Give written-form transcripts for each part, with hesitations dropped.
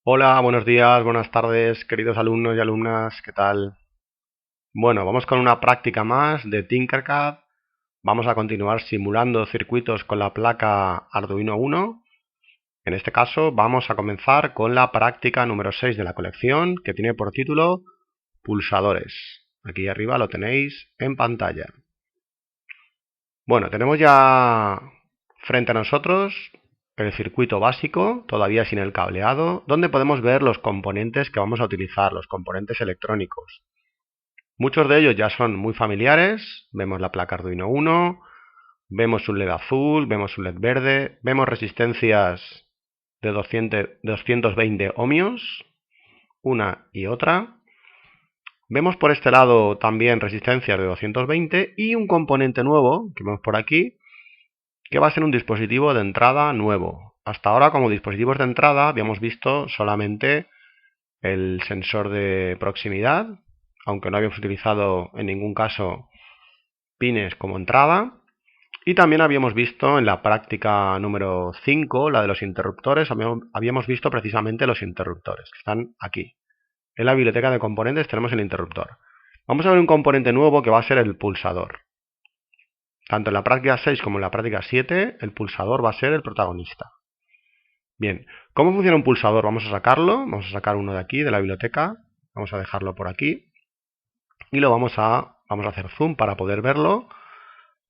Hola, buenos días, buenas tardes, queridos alumnos y alumnas, ¿qué tal? Bueno, vamos con una práctica más de Tinkercad. Vamos a continuar simulando circuitos con la placa Arduino Uno. En este caso vamos a comenzar con la práctica número 6 de la colección, que tiene por título Pulsadores. Aquí arriba lo tenéis en pantalla. Bueno, tenemos ya frente a nosotros el circuito básico, todavía sin el cableado, donde podemos ver los componentes que vamos a utilizar, los componentes electrónicos. Muchos de ellos ya son muy familiares, vemos la placa Arduino Uno, vemos un LED azul, vemos un LED verde, vemos resistencias de 220 ohmios, una y otra. Vemos por este lado también resistencias de 220 y un componente nuevo que vemos por aquí, que va a ser un dispositivo de entrada nuevo. Hasta ahora, como dispositivos de entrada, habíamos visto solamente el sensor de proximidad, aunque no habíamos utilizado en ningún caso pines como entrada. Y también habíamos visto en la práctica número 5, la de los interruptores, habíamos visto precisamente los interruptores, que están aquí. En la biblioteca de componentes tenemos el interruptor. Vamos a ver un componente nuevo que va a ser el pulsador. Tanto en la práctica 6 como en la práctica 7, el pulsador va a ser el protagonista. Bien, ¿cómo funciona un pulsador? Vamos a sacarlo, vamos a sacar uno de aquí, de la biblioteca, vamos a dejarlo por aquí y lo vamos a hacer zoom para poder verlo.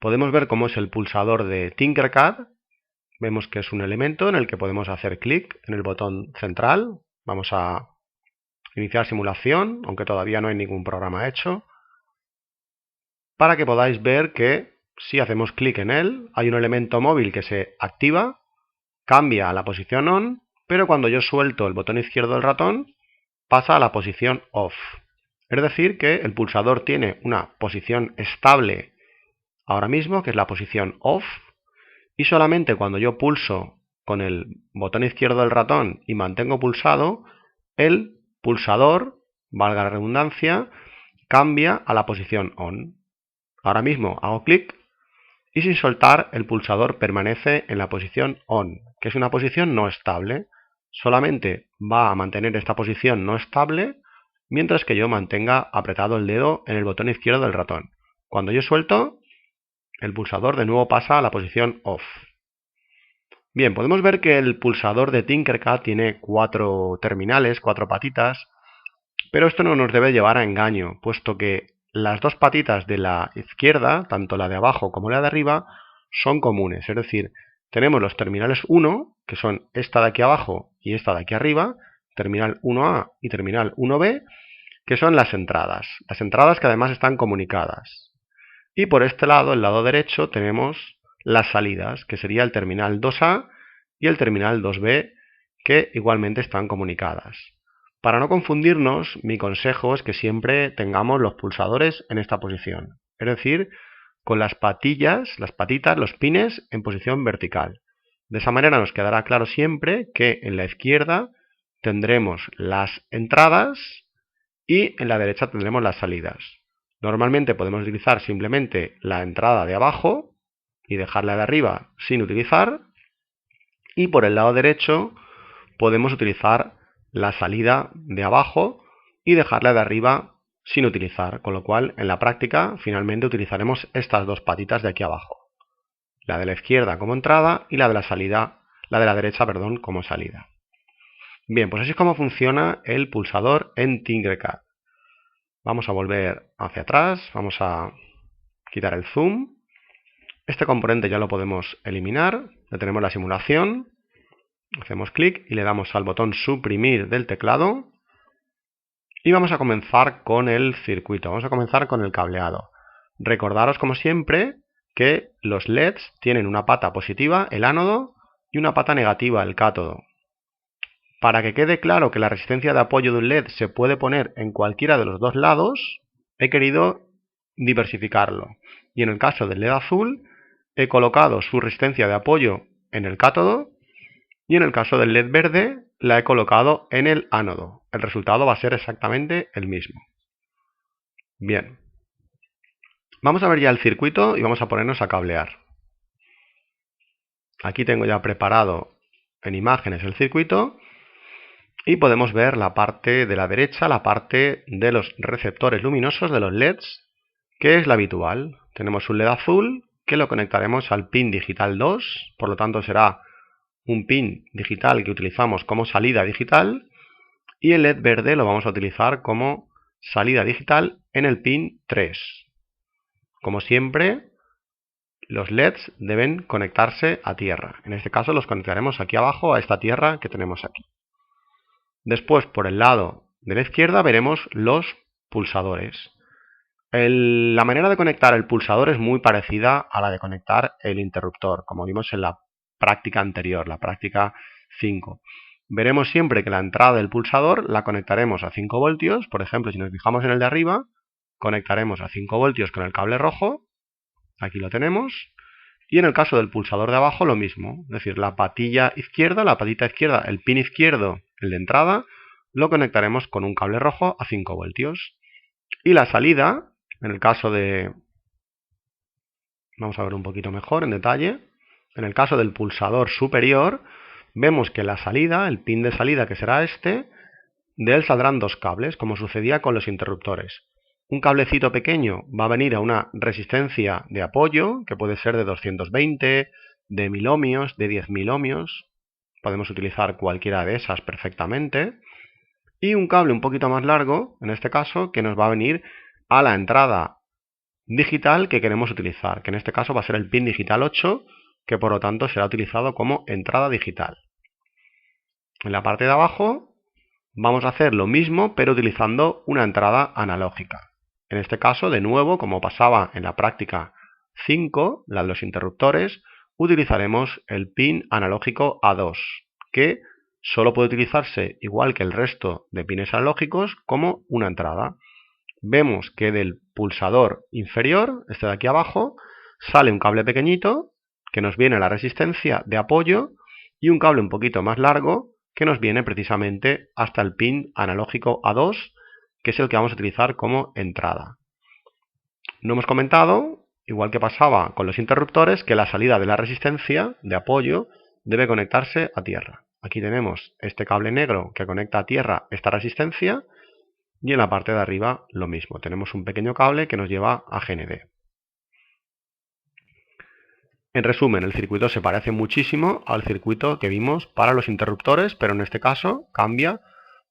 Podemos ver cómo es el pulsador de Tinkercad. Vemos que es un elemento en el que podemos hacer clic en el botón central. Vamos a iniciar simulación, aunque todavía no hay ningún programa hecho, para que podáis ver que si hacemos clic en él, hay un elemento móvil que se activa, cambia a la posición on, pero cuando yo suelto el botón izquierdo del ratón, pasa a la posición off. Es decir, que el pulsador tiene una posición estable ahora mismo, que es la posición off, y solamente cuando yo pulso con el botón izquierdo del ratón y mantengo pulsado, el pulsador, valga la redundancia, cambia a la posición on. Ahora mismo hago clic y sin soltar el pulsador permanece en la posición on, que es una posición no estable. Solamente va a mantener esta posición no estable mientras que yo mantenga apretado el dedo en el botón izquierdo del ratón. Cuando yo suelto, el pulsador de nuevo pasa a la posición off. Bien, podemos ver que el pulsador de Tinkercad tiene 4 terminales, 4 patitas, pero esto no nos debe llevar a engaño, puesto que las dos patitas de la izquierda, tanto la de abajo como la de arriba, son comunes. Es decir, tenemos los terminales 1, que son esta de aquí abajo y esta de aquí arriba, terminal 1A y terminal 1B, que son las entradas que además están comunicadas. Y por este lado, el lado derecho, tenemos las salidas, que sería el terminal 2A y el terminal 2B, que igualmente están comunicadas. Para no confundirnos, mi consejo es que siempre tengamos los pulsadores en esta posición, es decir, con las patillas, las patitas, los pines en posición vertical. De esa manera nos quedará claro siempre que en la izquierda tendremos las entradas y en la derecha tendremos las salidas. Normalmente podemos utilizar simplemente la entrada de abajo y dejarla de arriba sin utilizar, y por el lado derecho podemos utilizar la salida de abajo y dejarla de arriba sin utilizar, con lo cual en la práctica finalmente utilizaremos estas dos patitas de aquí abajo, la de la izquierda como entrada y la de la derecha, perdón, como salida. Bien, pues así es como funciona el pulsador en Tinkercad. Vamos a volver hacia atrás, vamos a quitar el zoom. Este componente ya lo podemos eliminar, detenemos la simulación, hacemos clic y le damos al botón suprimir del teclado y vamos a comenzar con el circuito, vamos a comenzar con el cableado. Recordaros como siempre que los LEDs tienen una pata positiva, el ánodo, y una pata negativa, el cátodo. Para que quede claro que la resistencia de apoyo de un LED se puede poner en cualquiera de los dos lados, he querido diversificarlo. Y en el caso del LED azul, he colocado su resistencia de apoyo en el cátodo, y en el caso del LED verde, la he colocado en el ánodo. El resultado va a ser exactamente el mismo. Bien, vamos a ver ya el circuito y vamos a ponernos a cablear. Aquí tengo ya preparado en imágenes el circuito. y podemos ver la parte de la derecha, la parte de los receptores luminosos de los LEDs, que es la habitual. Tenemos un LED azul que lo conectaremos al pin digital 2, por lo tanto será un pin digital que utilizamos como salida digital, y el LED verde lo vamos a utilizar como salida digital en el pin 3. Como siempre, los LEDs deben conectarse a tierra. En este caso los conectaremos aquí abajo a esta tierra que tenemos aquí. Después, por el lado de la izquierda, veremos los pulsadores. La manera de conectar el pulsador es muy parecida a la de conectar el interruptor, como vimos en la práctica anterior, la práctica 5. Veremos siempre que la entrada del pulsador la conectaremos a 5 voltios. Por ejemplo, si nos fijamos en el de arriba, conectaremos a 5 voltios con el cable rojo. Aquí lo tenemos. Y en el caso del pulsador de abajo lo mismo, es decir, la patita izquierda, el pin izquierdo, el de entrada, lo conectaremos con un cable rojo a 5 voltios. Y la salida, en el caso de... Vamos a ver un poquito mejor en detalle. En el caso del pulsador superior, vemos que la salida, el pin de salida que será este, de él saldrán dos cables, como sucedía con los interruptores. Un cablecito pequeño va a venir a una resistencia de apoyo, que puede ser de 220, de 1000 ohmios, de 10.000 ohmios. Podemos utilizar cualquiera de esas perfectamente. Y un cable un poquito más largo, en este caso, que nos va a venir a la entrada digital que queremos utilizar, que en este caso va a ser el pin digital 8, que por lo tanto será utilizado como entrada digital. En la parte de abajo vamos a hacer lo mismo, pero utilizando una entrada analógica. En este caso, de nuevo, como pasaba en la práctica 5, la de los interruptores, utilizaremos el pin analógico A2, que solo puede utilizarse, igual que el resto de pines analógicos, como una entrada. Vemos que del pulsador inferior, este de aquí abajo, sale un cable pequeñito que nos viene a la resistencia de apoyo y un cable un poquito más largo que nos viene precisamente hasta el pin analógico A2, que es el que vamos a utilizar como entrada. No hemos comentado, igual que pasaba con los interruptores, que la salida de la resistencia de apoyo debe conectarse a tierra. Aquí tenemos este cable negro que conecta a tierra esta resistencia, y en la parte de arriba lo mismo. Tenemos un pequeño cable que nos lleva a GND. En resumen, el circuito se parece muchísimo al circuito que vimos para los interruptores, pero en este caso cambia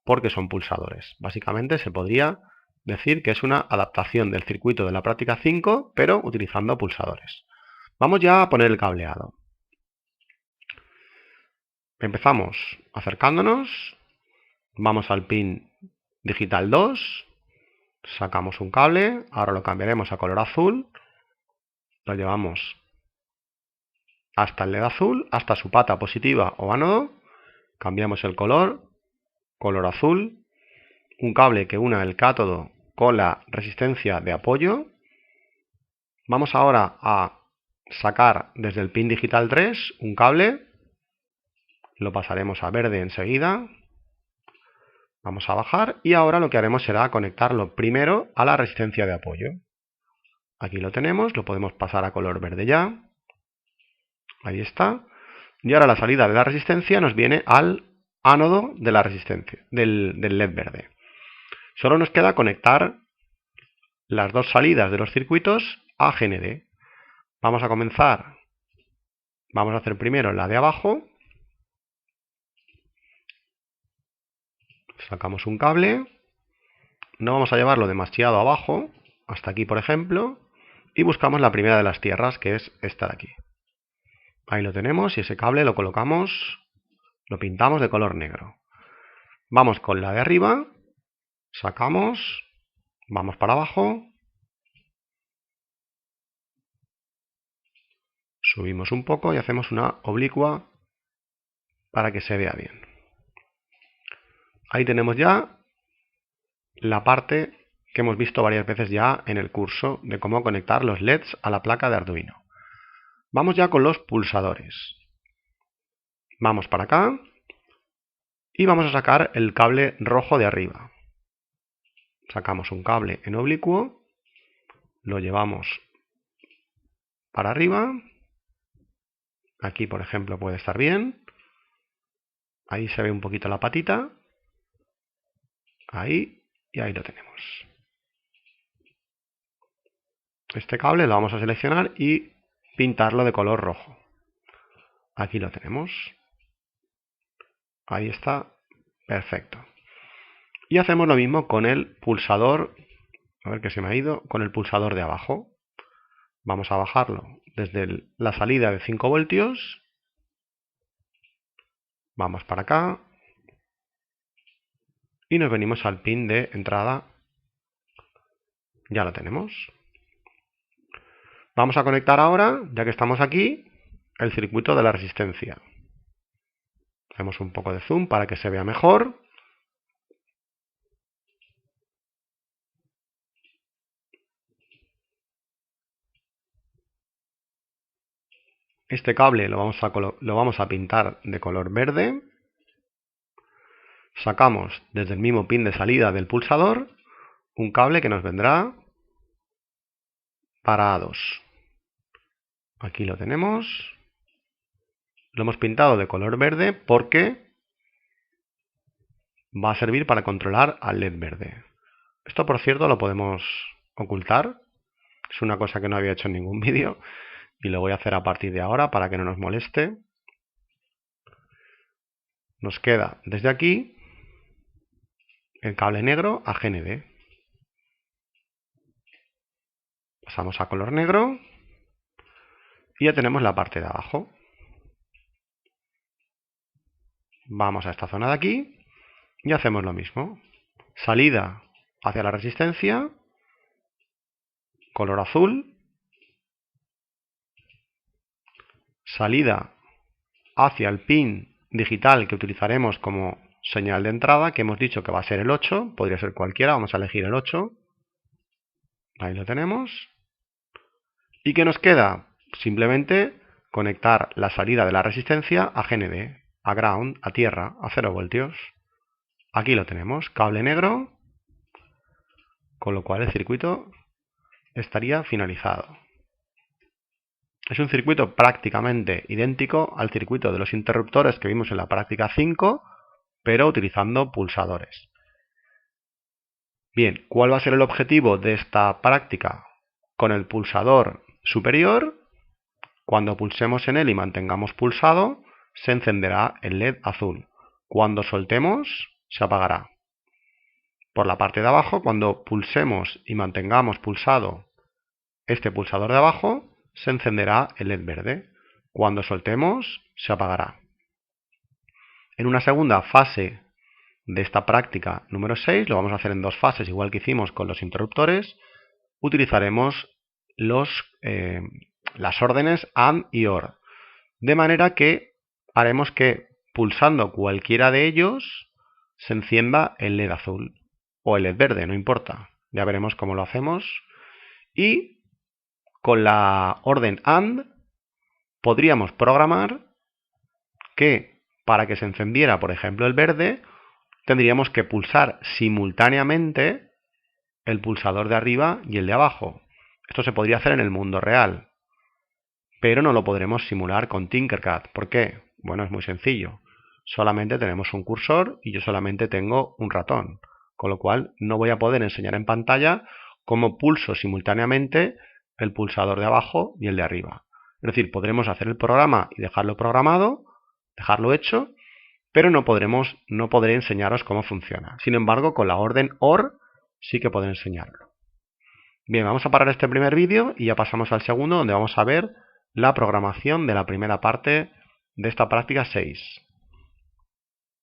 porque son pulsadores. Básicamente se podría decir que es una adaptación del circuito de la práctica 5, pero utilizando pulsadores. Vamos ya a poner el cableado. Empezamos acercándonos, vamos al pin digital 2, sacamos un cable, ahora lo cambiaremos a color azul, lo llevamos hasta el LED azul, hasta su pata positiva o ánodo, cambiamos el color, color azul, un cable que una el cátodo con la resistencia de apoyo. Vamos ahora a sacar desde el pin digital 3 un cable, lo pasaremos a verde enseguida, vamos a bajar y ahora lo que haremos será conectarlo primero a la resistencia de apoyo. Aquí lo tenemos, lo podemos pasar a color verde ya, ahí está, y ahora la salida de la resistencia nos viene al ánodo de la resistencia, del LED verde. Solo nos queda conectar las dos salidas de los circuitos a GND. Vamos a comenzar, vamos a hacer primero la de abajo, sacamos un cable, no vamos a llevarlo demasiado abajo, hasta aquí por ejemplo, y buscamos la primera de las tierras, que es esta de aquí. Ahí lo tenemos y ese cable lo colocamos, lo pintamos de color negro. Vamos con la de arriba, sacamos, vamos para abajo, subimos un poco y hacemos una oblicua para que se vea bien. Ahí tenemos ya la parte que hemos visto varias veces ya en el curso de cómo conectar los LEDs a la placa de Arduino. Vamos ya con los pulsadores. Vamos para acá y vamos a sacar el cable rojo de arriba. Sacamos un cable en oblicuo, lo llevamos para arriba. Aquí, por ejemplo, puede estar bien. Ahí se ve un poquito la patita. Ahí y ahí lo tenemos. Este cable lo vamos a seleccionar y pintarlo de color rojo. Aquí lo tenemos. Ahí está. Perfecto. Y hacemos lo mismo con el pulsador. A ver que se me ha ido. Con el pulsador de abajo. Vamos a bajarlo desde la salida de 5 voltios. Vamos para acá. Y nos venimos al pin de entrada. Ya lo tenemos. Vamos a conectar ahora, ya que estamos aquí, el circuito de la resistencia. Hacemos un poco de zoom para que se vea mejor. Este cable lo vamos a pintar de color verde. Sacamos desde el mismo pin de salida del pulsador un cable que nos vendrá para A2. Aquí lo tenemos. Lo hemos pintado de color verde porque va a servir para controlar al LED verde. Esto, por cierto, lo podemos ocultar. Es una cosa que no había hecho en ningún vídeo y lo voy a hacer a partir de ahora para que no nos moleste. Nos queda desde aquí el cable negro a GND. Pasamos a color negro y ya tenemos la parte de abajo. Vamos a esta zona de aquí y hacemos lo mismo. Salida hacia la resistencia, color azul. Salida hacia el pin digital que utilizaremos como señal de entrada, que hemos dicho que va a ser el 8, podría ser cualquiera, vamos a elegir el 8. Ahí lo tenemos. ¿Y qué nos queda? Simplemente conectar la salida de la resistencia a GND, a ground, a tierra, a 0 voltios. Aquí lo tenemos, cable negro, con lo cual el circuito estaría finalizado. Es un circuito prácticamente idéntico al circuito de los interruptores que vimos en la práctica 5, pero utilizando pulsadores. Bien, ¿cuál va a ser el objetivo de esta práctica? Con el pulsador superior, cuando pulsemos en él y mantengamos pulsado, se encenderá el LED azul. Cuando soltemos, se apagará. Por la parte de abajo, cuando pulsemos y mantengamos pulsado este pulsador de abajo, se encenderá el LED verde. Cuando soltemos, se apagará. En una segunda fase de esta práctica número 6, lo vamos a hacer en dos fases, igual que hicimos con los interruptores, utilizaremos las órdenes AND y OR. De manera que haremos que pulsando cualquiera de ellos se encienda el LED azul o el LED verde, no importa. Ya veremos cómo lo hacemos. Y con la orden AND podríamos programar que para que se encendiera, por ejemplo, el verde, tendríamos que pulsar simultáneamente el pulsador de arriba y el de abajo. Esto se podría hacer en el mundo real, pero no lo podremos simular con Tinkercad. ¿Por qué? Bueno, es muy sencillo. Solamente tenemos un cursor y yo solamente tengo un ratón, con lo cual no voy a poder enseñar en pantalla cómo pulso simultáneamente el pulsador de abajo y el de arriba. Es decir, podremos hacer el programa y dejarlo programado, dejarlo hecho, pero no podré enseñaros cómo funciona. Sin embargo, con la orden OR sí que podré enseñarlo. Bien, vamos a parar este primer vídeo y ya pasamos al segundo, donde vamos a ver la programación de la primera parte de esta práctica 6.